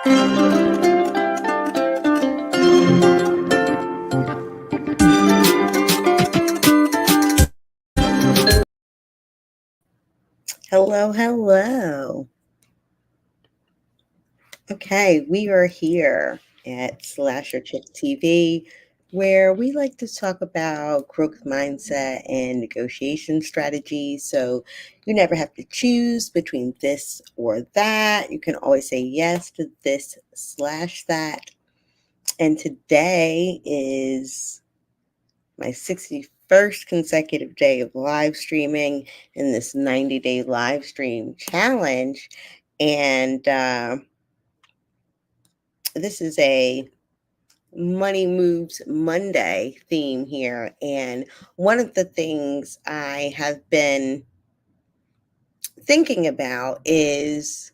Hello, hello. Okay, we are here at Slasher Chick TV, where we like to talk about growth mindset and negotiation strategies. So you never have to choose between this or that. You can always say yes to this slash that. And today is my 61st consecutive day of live streaming in this 90-day live stream challenge. And this is a Money Moves Monday theme here. And one of the things I have been thinking about is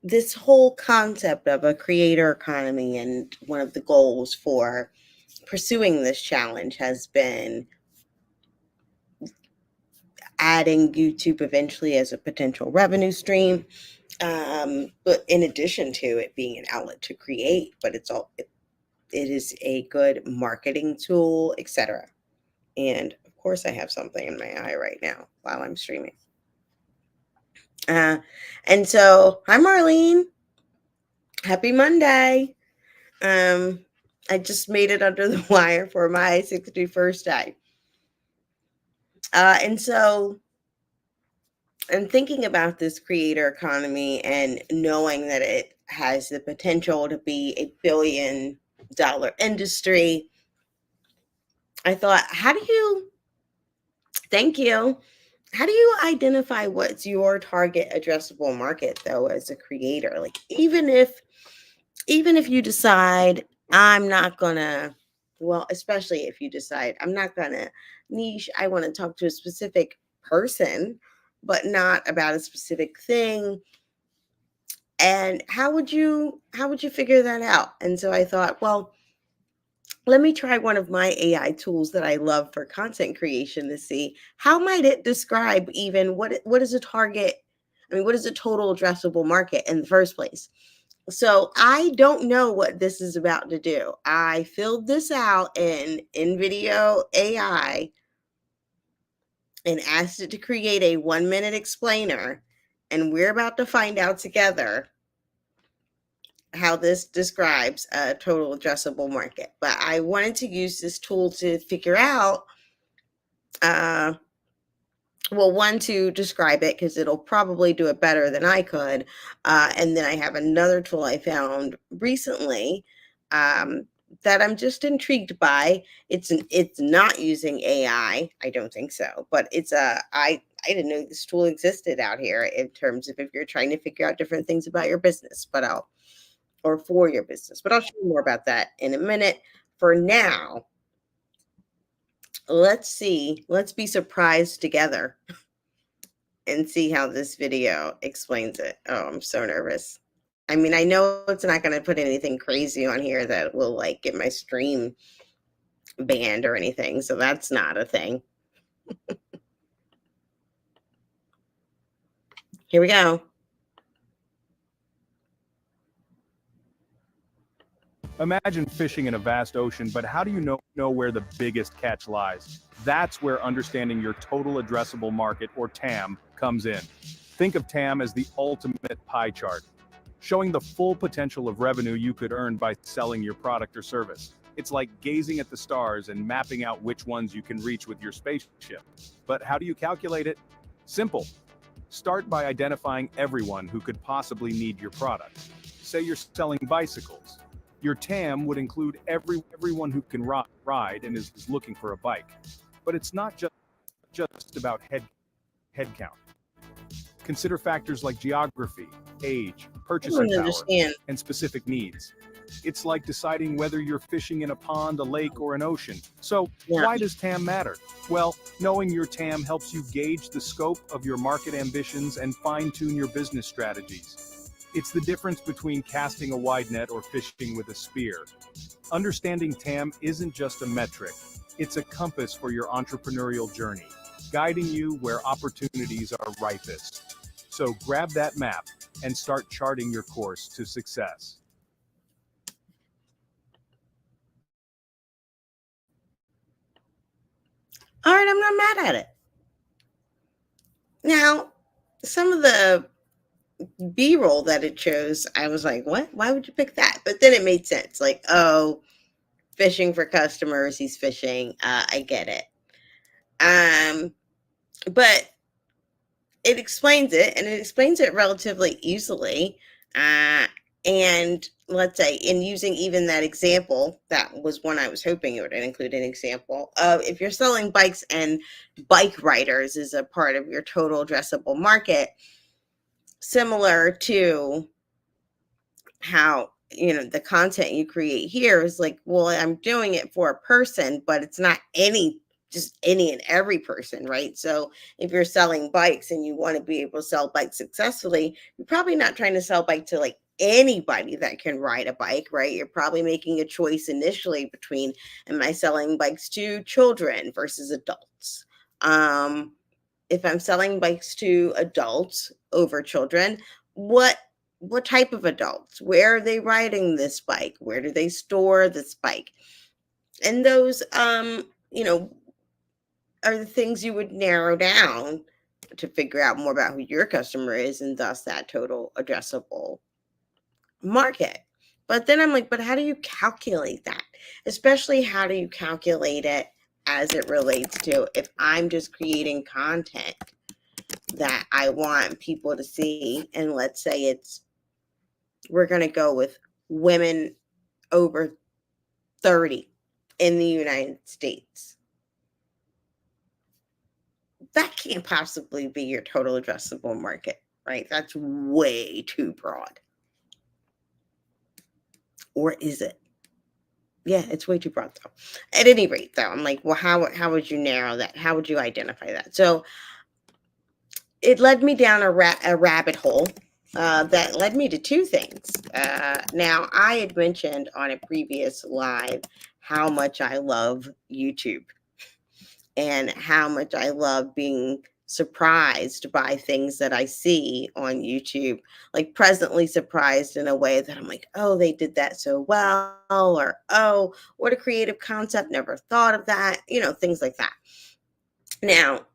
this whole concept of a creator economy. And one of the goals for pursuing this challenge has been adding YouTube eventually as a potential revenue stream. But in addition to it being an outlet to create, but it is a good marketing tool, etc. And of course, I have something in my eye right now while I'm streaming. And so, hi, Marlene. Happy Monday. I just made it under the wire for my 61st day. And so, I'm thinking about this creator economy and knowing that it has the potential to be a $1 billion industry. I thought, thank you. How do you identify what's your target addressable market though as a creator? Like even if you decide I'm not gonna, well, especially if you decide I'm not gonna niche, I want to talk to a specific person, but not about a specific thing. And how would you figure that out? And so I thought, well, let me try one of my AI tools that I love for content creation to see how might it describe even what is a target. I mean, what is a total addressable market in the first place? So I don't know what this is about to do. I filled this out in InVideo AI and asked it to create a 1-minute explainer, and we're about to find out together how this describes a total addressable market. But I wanted to use this tool to figure out, one, to describe it, because it'll probably do it better than I could. And then I have another tool I found recently that I'm just intrigued by. It's not using AI. I don't think so, but I didn't know this tool existed out here in terms of if you're trying to figure out different things about your business, or for your business. But I'll show you more about that in a minute. For now, let's be surprised together and see how this video explains it. Oh, I'm so nervous. I mean, I know it's not going to put anything crazy on here that will like get my stream banned or anything. So that's not a thing. Here we go. Imagine fishing in a vast ocean, but how do you know where the biggest catch lies? That's where understanding your total addressable market, or TAM, comes in. Think of TAM as the ultimate pie chart, showing the full potential of revenue you could earn by selling your product or service. It's like gazing at the stars and mapping out which ones you can reach with your spaceship. But how do you calculate it? Simple. Start by identifying everyone who could possibly need your product. Say you're selling bicycles. Your TAM would include everyone who can ride and is looking for a bike. But it's not just about head count. Consider factors like geography, age, purchasing power, and specific needs. It's like deciding whether you're fishing in a pond, a lake, or an ocean. So why does TAM matter? Well, knowing your TAM helps you gauge the scope of your market ambitions and fine-tune your business strategies. It's the difference between casting a wide net or fishing with a spear. Understanding TAM isn't just a metric, it's a compass for your entrepreneurial journey, guiding you where opportunities are ripest. So grab that map, and start charting your course to success. All right, I'm not mad at it. Now, some of the B-roll that it chose, I was like, what? Why would you pick that? But then it made sense. Like, oh, fishing for customers, he's fishing. I get it. But it explains it, and it explains it relatively easily. And let's say, in using even that example, that was one I was hoping it would include an example of if you're selling bikes and bike riders is a part of your total addressable market, similar to how the content you create here is like, well, I'm doing it for a person, but it's not just any and every person, right? So if you're selling bikes and you want to be able to sell bikes successfully, you're probably not trying to sell bike to like anybody that can ride a bike, right? You're probably making a choice initially between, am I selling bikes to children versus adults? If I'm selling bikes to adults over children, what type of adults? Where are they riding this bike? Where do they store this bike? And those are the things you would narrow down to figure out more about who your customer is, and thus that total addressable market. But then I'm like, but how do you calculate that? Especially, how do you calculate it as it relates to if I'm just creating content that I want people to see, and let's say we're going to go with women over 30 in the United States. That can't possibly be your total addressable market, right? That's way too broad. Or is it? Yeah, it's way too broad though. At any rate, though, I'm like, well, how would you narrow that? How would you identify that? So it led me down a rabbit hole that led me to two things. Now, I had mentioned on a previous live how much I love YouTube and how much I love being surprised by things that I see on YouTube, like presently surprised in a way that I'm like, oh, they did that so well, or oh, what a creative concept, never thought of that, things like that. Now,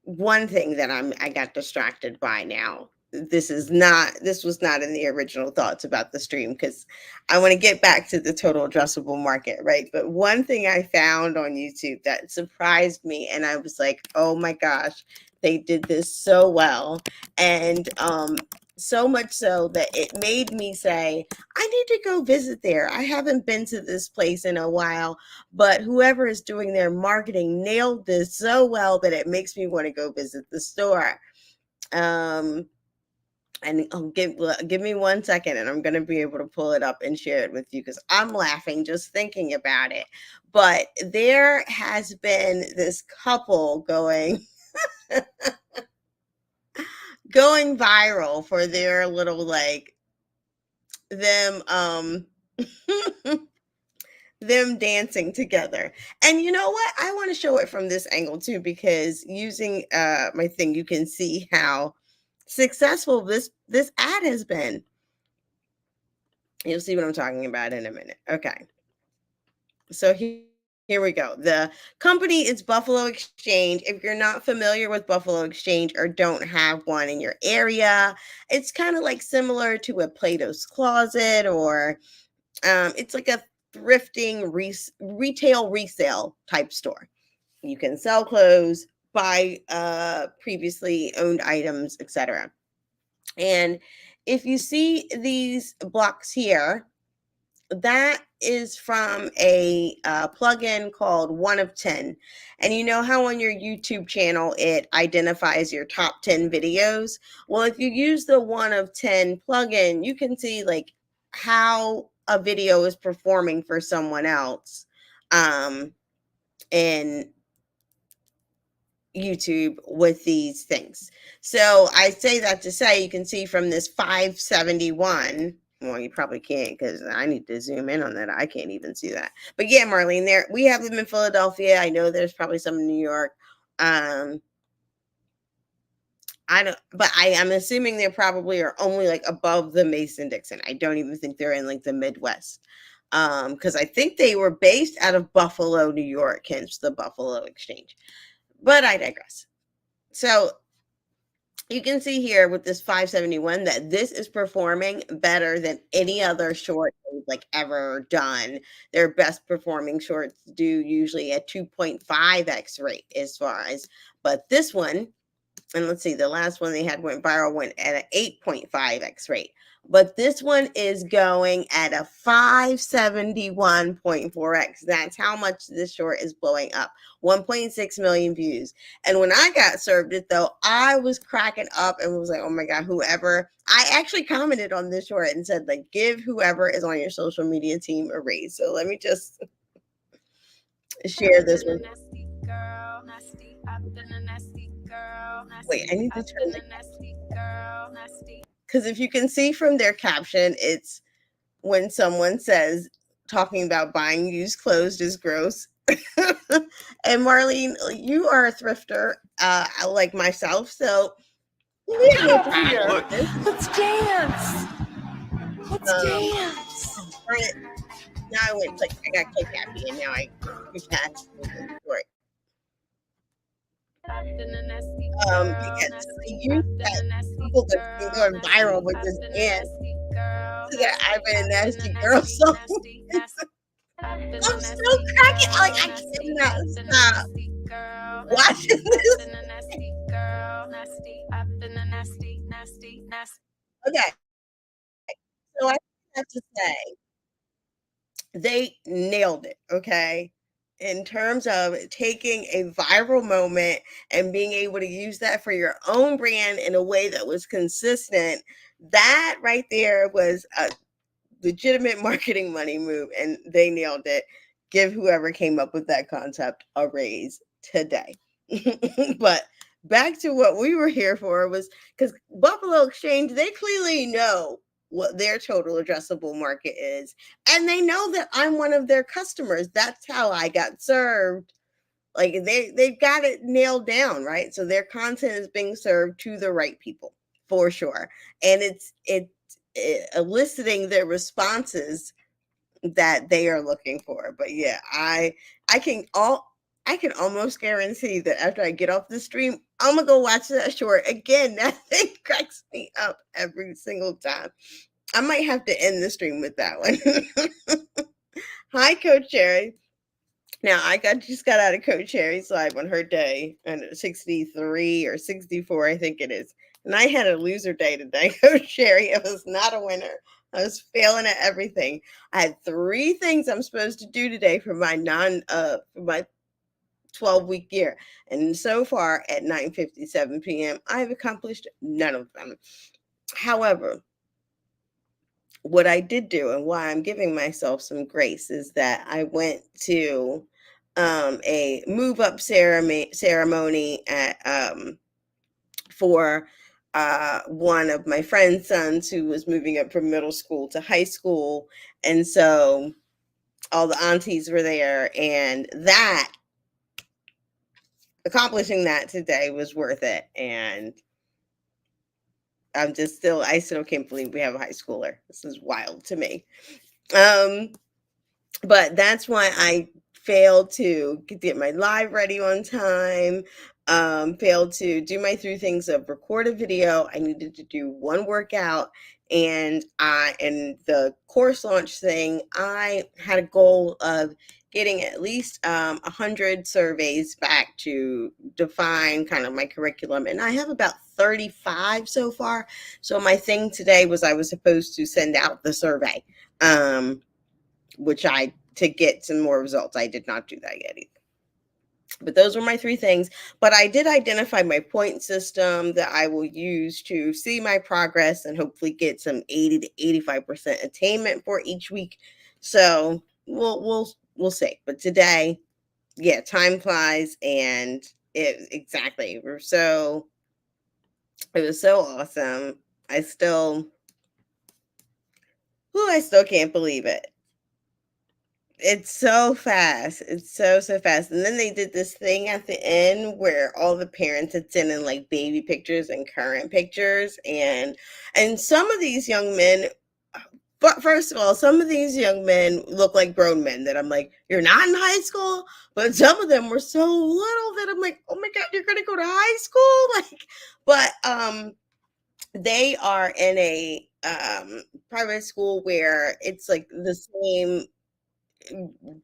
one thing that I got distracted by now. This was not in the original thoughts about the stream, because I want to get back to the total addressable market, right? But one thing I found on YouTube that surprised me, and I was like, oh my gosh, they did this so well. And so much so that it made me say, I need to go visit there. I haven't been to this place in a while, but whoever is doing their marketing nailed this so well that it makes me want to go visit the store. And give me 1 second, and I'm going to be able to pull it up and share it with you, because I'm laughing just thinking about it. But there has been this couple going viral for their little, like, them them dancing together. And you know what? I want to show it from this angle too, because using my thing, you can see how successful this ad has been. You'll see what I'm talking about in a minute. Okay. So here we go. The company is Buffalo Exchange. If you're not familiar with Buffalo Exchange or don't have one in your area, it's kind of like similar to a Plato's Closet, or it's like a thrifting retail resale type store. You can sell clothes, buy previously owned items, etc. And if you see these blocks here, that is from a plugin called One of 10. And you know how on your YouTube channel it identifies your top 10 videos? Well, if you use the One of 10 plugin, you can see like how a video is performing for someone else in YouTube with these things. So I say that to say, you can see from this 571. Well, you probably can't, because I need to zoom in on that. I can't even see that. But yeah, Marlene, there we have them in Philadelphia. I know there's probably some in New York. I don't, but I am assuming they probably are only like above the Mason-Dixon. I don't even think they're in like the Midwest. Because I think they were based out of Buffalo, New York, hence the Buffalo Exchange. But I digress. So you can see here with this 571 that this is performing better than any other short they've like ever done. Their best performing shorts do usually a 2.5x rate as far as, but this one, and let's see, the last one they had went viral, went at an 8.5x rate. But this one is going at a 571.4x. That's how much this short is blowing up. 1.6 million views. And when I got served it, though, I was cracking up and was like, oh my God, whoever. I actually commented on this short and said, like, give whoever is on your social media team a raise. So let me just share this one. Wait, I need to turn the, because if you can see from their caption, it's when someone says talking about buying used clothes is gross. And Marlene, you are a thrifter, like myself, so we have no problem with this. Let's dance. Let's dance. Now I went like I got click happy, and now I attached to the story. Because you that people that's been going viral with this dance to that I've been a nasty girl song. I'm so cracking. Like I cannot stop watching this. Okay, so I have to say they nailed it. Okay. In terms of taking a viral moment and being able to use that for your own brand in a way that was consistent, that right there was a legitimate marketing money move, and they nailed it. Give whoever came up with that concept a raise today. But back to what we were here for was because Buffalo Exchange, they clearly know what their total addressable market is. And they know that I'm one of their customers. That's how I got served. Like they've got it nailed down, right? So their content is being served to the right people for sure. And it's eliciting the responses that they are looking for. But yeah, I can almost guarantee that after I get off the stream, I'm gonna go watch that short again. That thing cracks me up every single time. I might have to end the stream with that one. Hi, Coach Cherry. Now just got out of Coach Cherry's live on her day, and 63 or 64, I think it is. And I had a loser day today, Coach Cherry. It was not a winner. I was failing at everything. I had 3 things I'm supposed to do today for my for my 12-week year. And so far at 9:57 p.m., I've accomplished none of them. However, what I did do and why I'm giving myself some grace is that I went to a move up ceremony at for one of my friend's sons who was moving up from middle school to high school, and so all the aunties were there, and that accomplishing that today was worth it. And I still can't believe we have a high schooler. This is wild to me. But that's why I failed to get my live ready on time, failed to do my 3 things of record a video. I needed to do 1 workout, and the course launch thing, I had a goal of getting at least 100 surveys back to define kind of my curriculum, and I have about 35 so far. So my thing today was I was supposed to send out the survey, to get some more results. I did not do that yet either. But those were my 3 things. But I did identify my point system that I will use to see my progress and hopefully get some 80 to 85% attainment for each week. So we'll see. But today, yeah, time flies, and it was so awesome. I still can't believe it. It's so fast. It's so fast. And then they did this thing at the end where all the parents had sent in like baby pictures and current pictures, and some of these young men, but first of all, some of these young men look like grown men that I'm like, you're not in high school, but some of them were so little that I'm like, oh my god, you're gonna go to high school, like, but they are in a private school where it's like the same,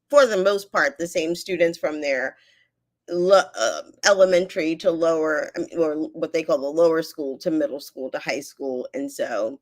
for the most part, the same students from their elementary to lower, or what they call the lower school to middle school to high school. And so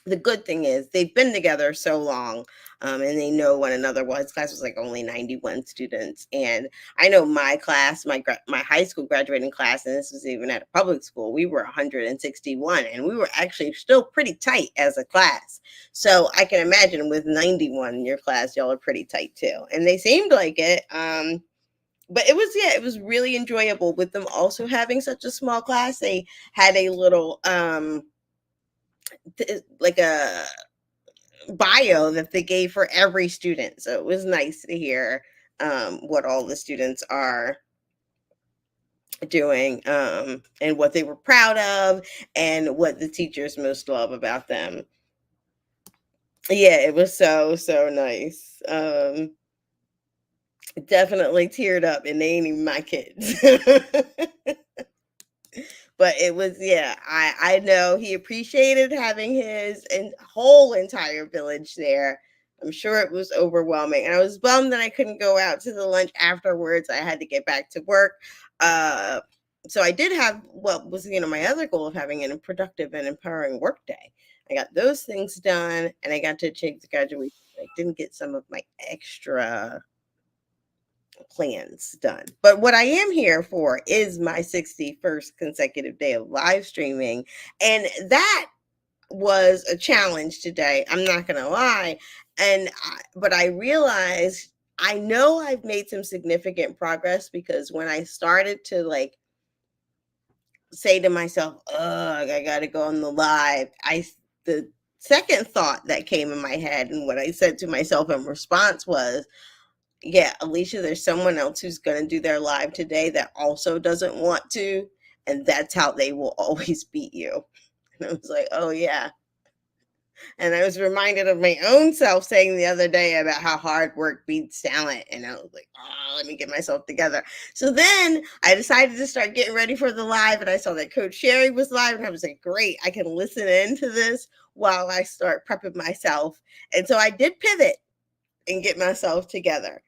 the good thing is they've been together so long, and they know one another. Well, his class was like only 91 students, and I know my class, my high school graduating class, and this was even at a public school, we were 161, and we were actually still pretty tight as a class. So I can imagine with 91 in your class, y'all are pretty tight too, and they seemed like it. But it was, yeah, it was really enjoyable with them also having such a small class. They had a little like a bio that they gave for every student. So it was nice to hear what all the students are doing, and what they were proud of and what the teachers most love about them. Yeah, it was so nice. Definitely teared up, and they ain't even my kids. But it was, yeah, I know he appreciated having his and whole entire village there. I'm sure it was overwhelming, and I was bummed that I couldn't go out to the lunch afterwards. I had to get back to work. uh so I did have what was, my other goal of having a productive and empowering work day. I got those things done, and I got to achieve the graduation. I didn't get some of my extra plans done. But what I am here for is my 61st consecutive day of live streaming. And that was a challenge today. I'm not going to lie. But I realized I know I've made some significant progress, because when I started to like say to myself, ugh, I got to go on the live, the second thought that came in my head and what I said to myself in response was, yeah, Alicia, there's someone else who's going to do their live today that also doesn't want to. And that's how they will always beat you. And I was like, oh, yeah. And I was reminded of my own self saying the other day about how hard work beats talent. And I was like, oh, let me get myself together. So then I decided to start getting ready for the live. And I saw that Coach Sherry was live. And I was like, great, I can listen into this while I start prepping myself. And so I did pivot and get myself together.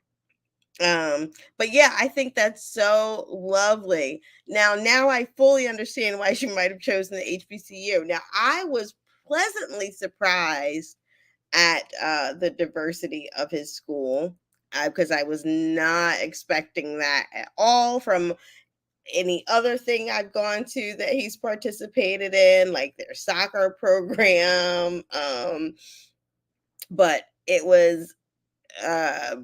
But yeah, I think that's so lovely. Now I fully understand why she might have chosen the HBCU. Now I was pleasantly surprised at the diversity of his school, because I was not expecting that at all from any other thing I've gone to that he's participated in, like their soccer program. But it was a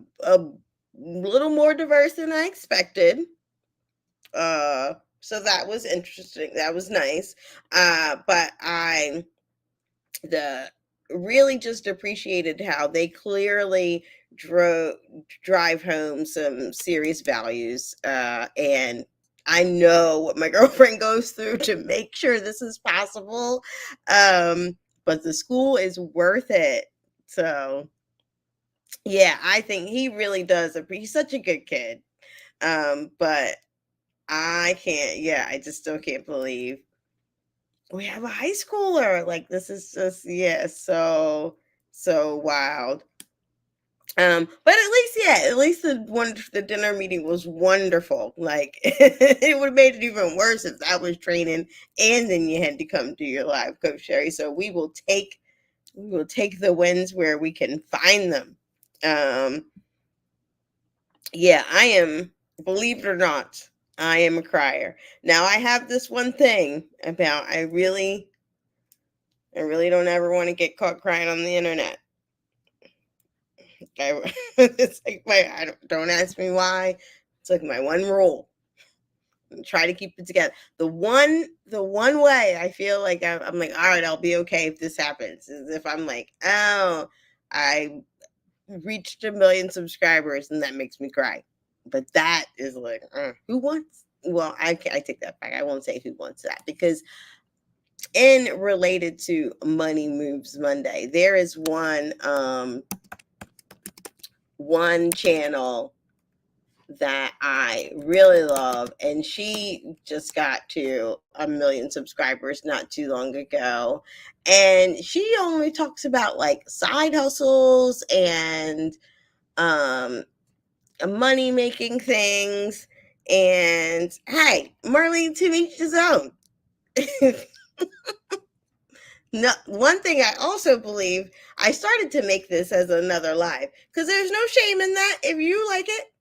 little more diverse than I expected. So that was interesting. That was nice. But I the really just appreciated how they clearly drive home some serious values. And I know what my girlfriend goes through to make sure this is possible. But the school is worth it. So yeah, I think he really does. He's such a good kid. But I can't, yeah, I just still can't believe we have a high schooler. Like, this is just, yeah, so wild. But at least, yeah, at least the dinner meeting was wonderful. Like, it would have made it even worse if that was training and then you had to come do your live, Coach Sherry. So we will take the wins where we can find them. Yeah, I am, believe it or not, I am a crier. Now I have this one thing about I really don't ever want to get caught crying on the internet. It's like don't ask me why. It's like my one rule. Try to keep it together. The one way I feel like I'm like, all right, I'll be okay if this happens, is if I'm like, oh, I reached 1 million subscribers, and that makes me cry. But that is like, who wants? Well, I take that back. I won't say who wants that, because in related to Money Moves Monday, there is one channel that I really love, and she just got to 1 million subscribers not too long ago. And she only talks about like side hustles and money making things. And hey, Marlene, to each his own. No, one thing I also believe, I started to make this as another live because there's no shame in that if you like it.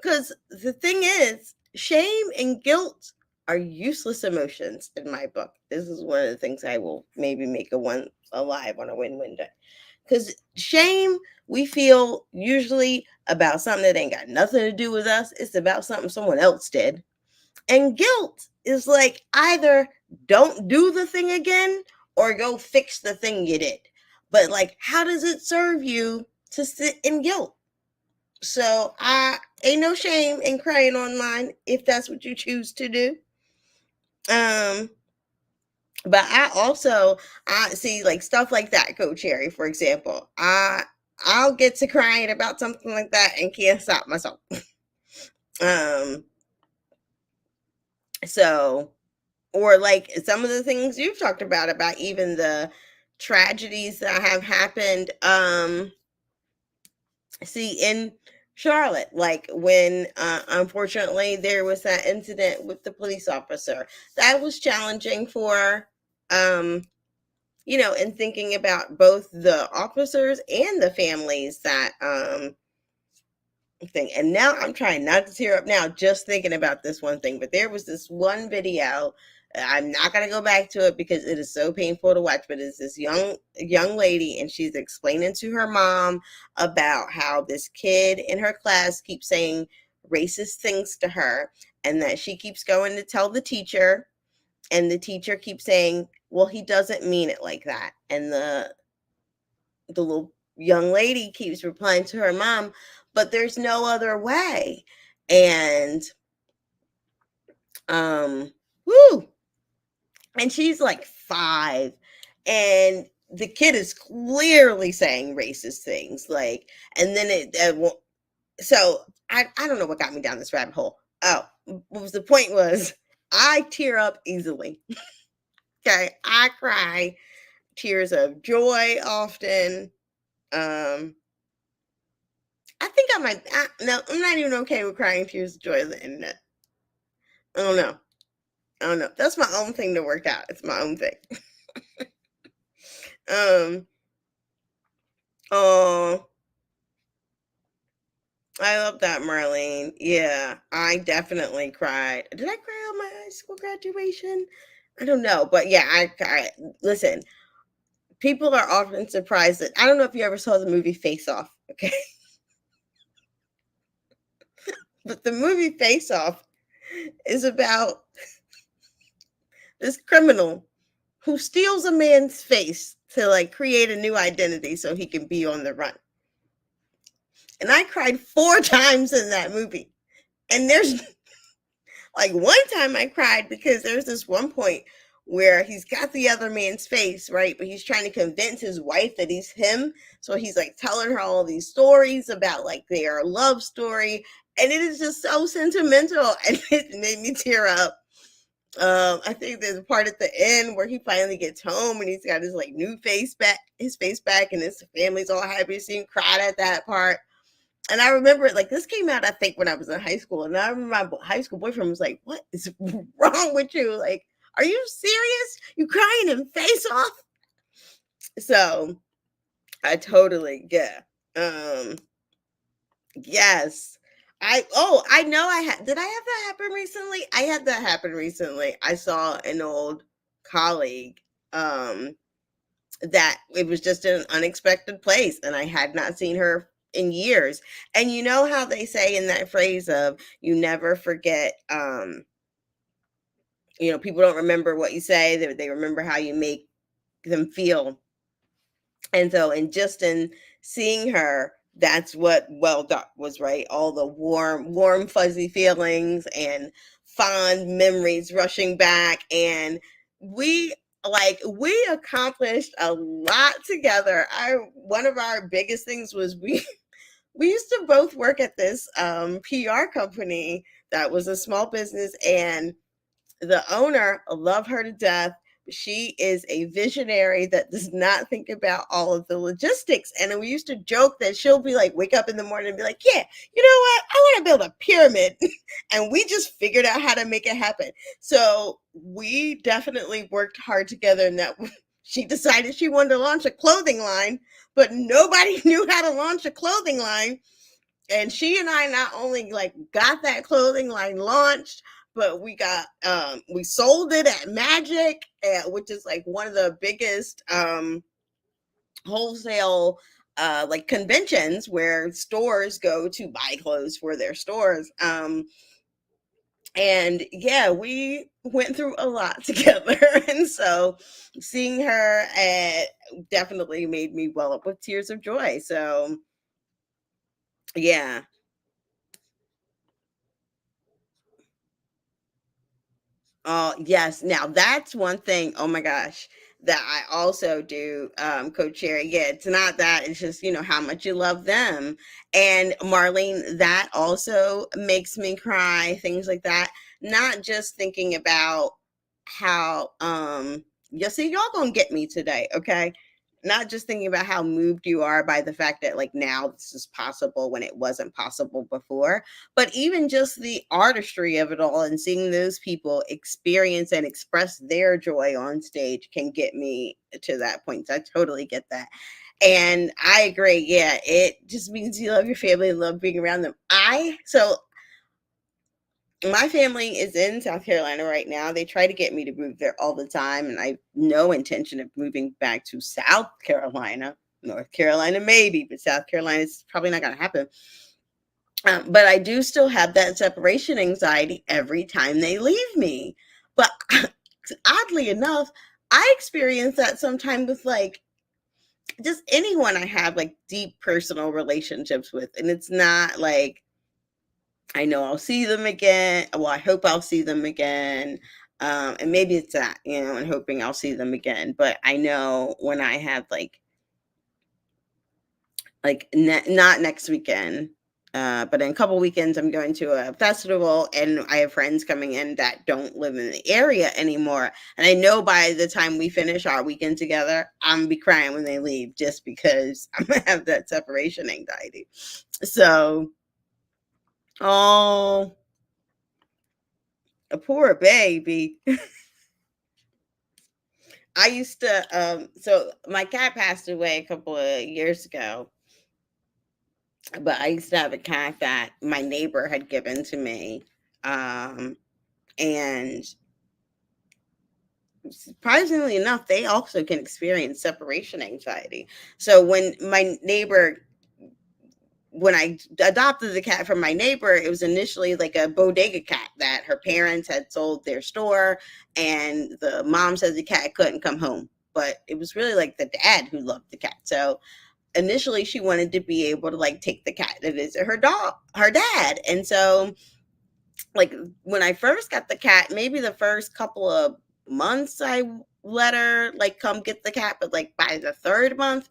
Because the thing is, shame and guilt are useless emotions in my book. This is one of the things I will maybe make a live on a win-win day. Because shame, we feel usually about something that ain't got nothing to do with us. It's about something someone else did. And guilt is like either don't do the thing again or go fix the thing you did. But like, how does it serve you to sit in guilt? So I ain't no shame in crying online if that's what you choose to do. But I see like stuff like that, Coach Cherry, for example. I'll get to crying about something like that and can't stop myself. So, or like some of the things you've talked about even the tragedies that have happened. See, in Charlotte, like when unfortunately there was that incident with the police officer, that was challenging for in thinking about both the officers and the families that thing. And now I'm trying not to tear up now just thinking about this one thing, but there was this one video. I'm not going to go back to it because it is so painful to watch, but it's this young lady, and she's explaining to her mom about how this kid in her class keeps saying racist things to her, and that she keeps going to tell the teacher, and the teacher keeps saying, well, he doesn't mean it like that. And the little young lady keeps replying to her mom, but there's no other way. And woo, and she's like 5, and the kid is clearly saying racist things, like, and then so I don't know what got me down this rabbit hole. Oh, what was the point was, I tear up easily. Okay, I cry tears of joy often. I think I might. No, I'm not even okay with crying tears of joy on the internet. I don't know. I don't know. That's my own thing to work out. It's my own thing. Oh, I love that, Marlene. Yeah, I definitely cried. Did I cry on my high school graduation? I don't know, but yeah, I listen. People are often surprised that I don't know if you ever saw the movie Face Off. Okay, but the movie Face Off is about this criminal who steals a man's face to like create a new identity so he can be on the run. And I cried 4 times in that movie. And there's like one time I cried because there's this one point where he's got the other man's face, right? But he's trying to convince his wife that he's him. So he's like telling her all these stories about like their love story. And it is just so sentimental, and it made me tear up. I think there's a part at the end where he finally gets home and he's got his like new face back, and his family's all happy to see him. Cried at that part. And I remember it like this came out, I think, when I was in high school. And I remember my high school boyfriend was like, what is wrong with you? Like, are you serious? You crying in Face Off? So I totally get. Yes. I know did I have that happen recently? I had that happen recently. I saw an old colleague that it was just in an unexpected place, and I had not seen her in years. And you know how they say in that phrase of you never forget, people don't remember what you say, they remember how you make them feel. And so, and just in seeing her, that's what welled up was, right? All the warm, fuzzy feelings and fond memories rushing back. And we accomplished a lot together. One of our biggest things was we used to both work at this PR company that was a small business, and the owner, I love her to death. She is a visionary that does not think about all of the logistics. And we used to joke that she'll be like, wake up in the morning and be like, yeah, you know what? I want to build a pyramid. And we just figured out how to make it happen. So we definitely worked hard together, and that she decided she wanted to launch a clothing line, but nobody knew how to launch a clothing line. And she and I not only like got that clothing line launched, but we sold it at Magic, which is like one of the biggest wholesale like conventions where stores go to buy clothes for their stores. And yeah, we went through a lot together. And so seeing her definitely made me well up with tears of joy. So yeah. Oh, yes. Now that's one thing, oh my gosh, that I also do, Coach Sherry. Yeah, it's not that, it's just, how much you love them. And Marlene, that also makes me cry, things like that. Not just thinking about how, you see, y'all gonna get me today, okay? Not just thinking about how moved you are by the fact that like now this is possible when it wasn't possible before, but even just the artistry of it all and seeing those people experience and express their joy on stage can get me to that point. So I totally get that. And I agree. Yeah, it just means you love your family and love being around them. So my family is in South Carolina right now. They try to get me to move there all the time, and I have no intention of moving back to South Carolina. North Carolina, maybe, but South Carolina is probably not going to happen. But I do still have that separation anxiety every time they leave me. But oddly enough, I experience that sometimes with like just anyone I have like deep personal relationships with. And it's not like I know I'll see them again. Well, I hope I'll see them again. And maybe it's that, and hoping I'll see them again. But I know when I have not next weekend, but in a couple weekends, I'm going to a festival, and I have friends coming in that don't live in the area anymore. And I know by the time we finish our weekend together, I'm gonna be crying when they leave, just because I'm gonna have that separation anxiety. So, oh, a poor baby. I used to, so my cat passed away a couple of years ago, but I used to have a cat that my neighbor had given to me. And surprisingly enough, they also can experience separation anxiety. So when I adopted the cat from my neighbor, it was initially like a bodega cat that her parents had sold their store, and the mom said the cat couldn't come home. But it was really like the dad who loved the cat. So initially she wanted to be able to like take the cat to visit her dad. And so like when I first got the cat, maybe the first couple of months I let her like come get the cat, but like by the third month,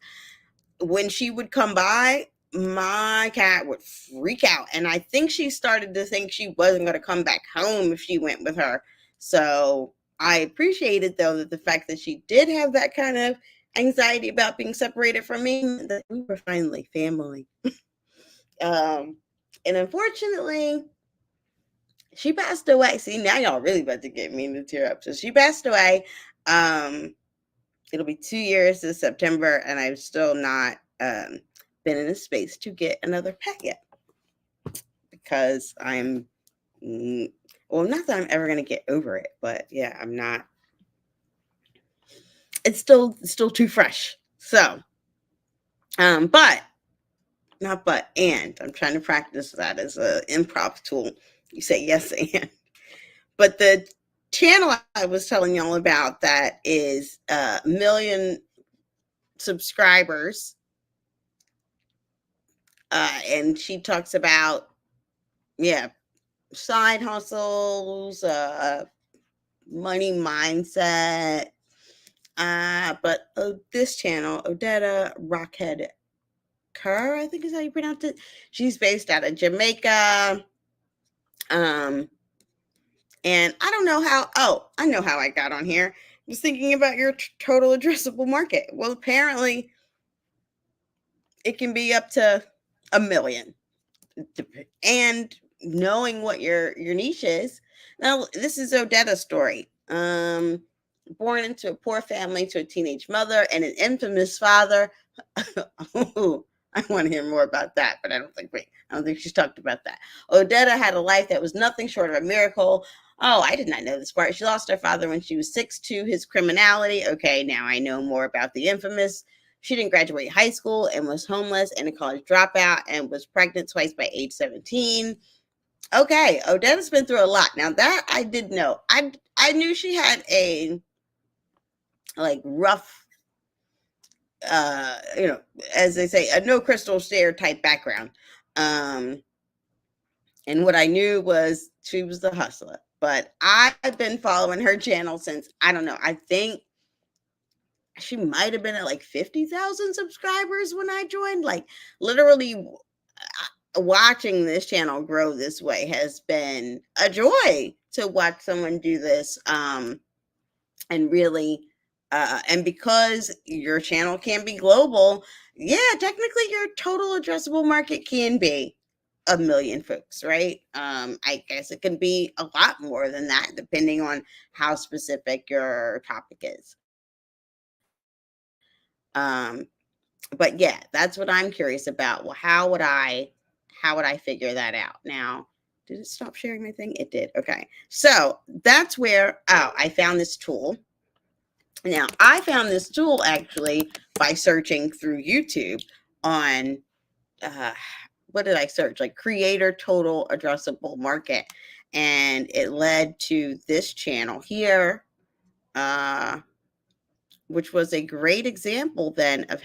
when she would come by, my cat would freak out. And I think she started to think she wasn't going to come back home if she went with her. So I appreciated, though, that the fact that she did have that kind of anxiety about being separated from me, that we were finally family. And unfortunately, she passed away. See, now y'all really about to get me to tear up. So she passed away. It'll be 2 years this September, and I've still not been in a space to get another pet yet, because well, not that I'm ever going to get over it, but yeah, I'm not. It's still too fresh. So, and I'm trying to practice that as an improv tool. You say yes and. But the channel I was telling y'all about that is a million subscribers And she talks about, yeah, side hustles, money mindset. But this channel, Odetta Rockhead Kerr, I think is how you pronounce it. She's based out of Jamaica. Um, and I don't know how. Oh, I know how I got on here. I was thinking about your total addressable market. Well, apparently, it can be up to 1 million, and knowing what your niche is. Now, this is Odetta's story. Born into a poor family to a teenage mother and an infamous father. Oh, I want to hear more about that, but I don't think she's talked about that. Odetta had a life that was nothing short of a miracle. Oh, I did not know this part. She lost her father when she was 6 to his criminality. Okay, now I know more about the infamous. She didn't graduate high school and was homeless and a college dropout and was pregnant twice by age 17. Okay, Odetta's been through a lot. Now that I did know. I knew she had a like rough, as they say, a no crystal stare type background. Um, and what I knew was she was the hustler. But I've been following her channel since, I don't know, I think she might have been at like 50,000 subscribers when I joined. Like literally watching this channel grow this way has been a joy to watch someone do this. And really, and because your channel can be global, yeah, technically your total addressable market can be 1 million folks, right? I guess it can be a lot more than that, depending on how specific your topic is. Um, but yeah, that's what I'm curious about. Well, how would I figure that out? Now, did it stop sharing my thing? It did. Okay. So that's where I found this tool. Now, I found this tool actually by searching through YouTube on what did I search? Like creator total addressable market. And it led to this channel here, which was a great example then of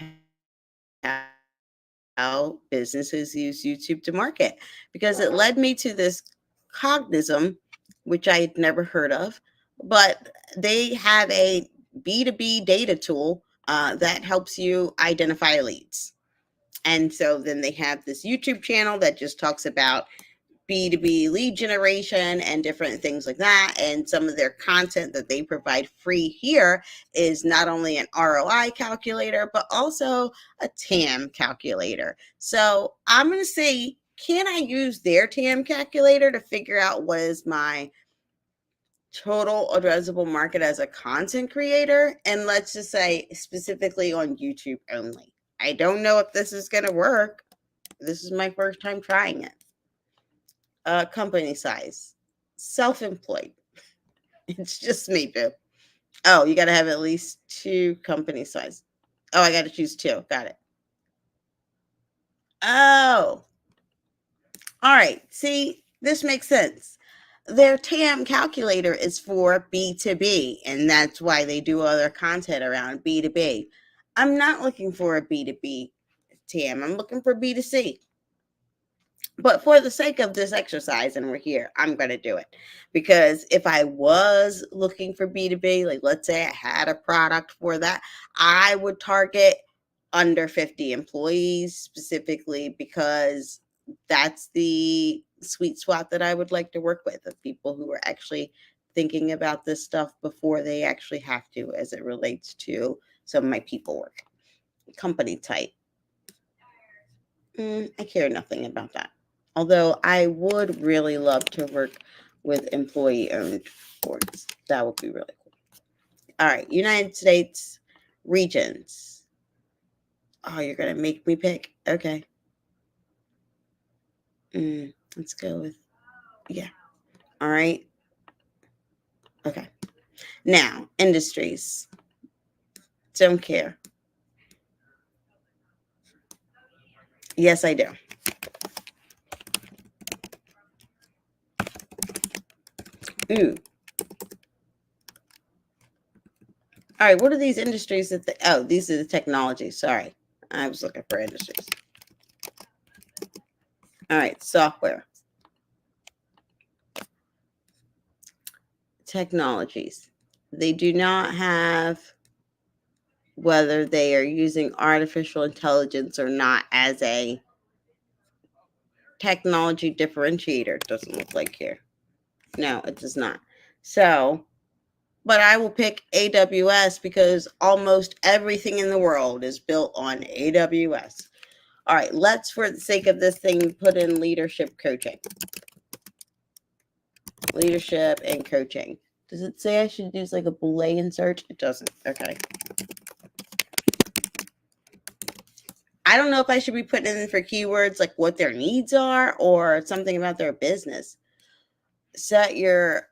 how businesses use YouTube to market, because it led me to this Cognism, which I had never heard of, but they have a B2B data tool that helps you identify leads. And so then they have this YouTube channel that just talks about B2B lead generation and different things like that. And some of their content that they provide free here is not only an ROI calculator, but also a TAM calculator. So I'm going to say, can I use their TAM calculator to figure out what is my total addressable market as a content creator? And let's just say specifically on YouTube only. I don't know if this is going to work. This is my first time trying it. Company size, self-employed. It's just me, boo. Oh, you got to have at least 2 company size. Oh, I got to choose 2. Got it. Oh, all right. See, this makes sense. Their TAM calculator is for B2B, and that's why they do all their content around B2B. I'm not looking for a B2B TAM. I'm looking for B2C. But for the sake of this exercise, and we're here, I'm going to do it. Because if I was looking for B2B, like let's say I had a product for that, I would target under 50 employees specifically, because that's the sweet spot that I would like to work with, of people who are actually thinking about this stuff before they actually have to, as it relates to some of my people work. Company type. I care nothing about that. Although I would really love to work with employee-owned boards. That would be really cool. All right, United States regions. Oh, you're going to make me pick? Okay. Let's go with, yeah. All right. Okay. Now, industries. Don't care. Yes, I do. Ooh. All right, what are these industries that these are the technologies. Sorry. I was looking for industries. All right, software. Technologies. They do not have whether they are using artificial intelligence or not as a technology differentiator. It doesn't look like here. No, it does not. So, but I will pick AWS because almost everything in the world is built on AWS. All right, let's, for the sake of this thing, put in leadership coaching. Leadership and coaching. Does it say I should use like a Boolean search? It doesn't. Okay. I don't know if I should be putting in for keywords like what their needs are or something about their business. Set your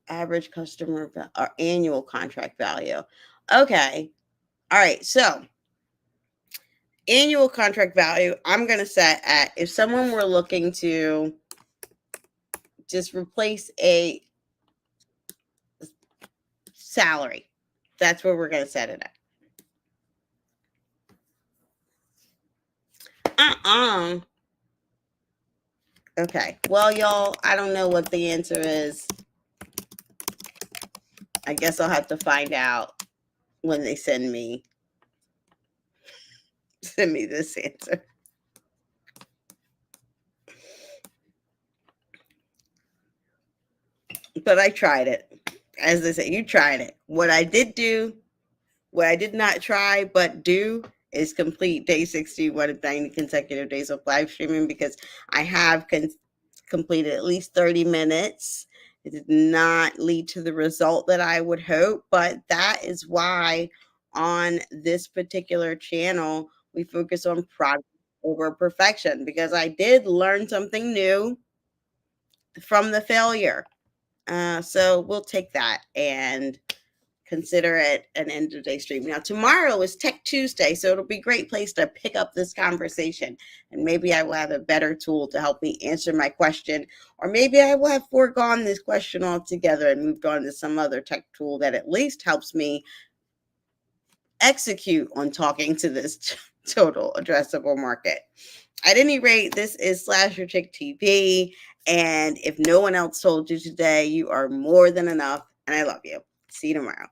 average customer or annual contract value. Okay. All right. So annual contract value, I'm going to set at, if someone were looking to just replace a salary, that's where we're going to set it at. Okay. Well, y'all, I don't know what the answer is. I guess I'll have to find out when they send me this answer. But I tried it. As they say, you tried it. What I did not try but do is complete day 61 of 90 consecutive days of live streaming, because I have completed at least 30 minutes. It did not lead to the result that I would hope, but that is why on this particular channel, we focus on progress over perfection, because I did learn something new from the failure. So we'll take that and consider it an end of day stream. Now, tomorrow is Tech Tuesday, so it'll be a great place to pick up this conversation. And maybe I will have a better tool to help me answer my question, or maybe I will have foregone this question altogether and moved on to some other tech tool that at least helps me execute on talking to this total addressable market. At any rate, this is Slasher Chick TV. And if no one else told you today, you are more than enough. And I love you. See you tomorrow.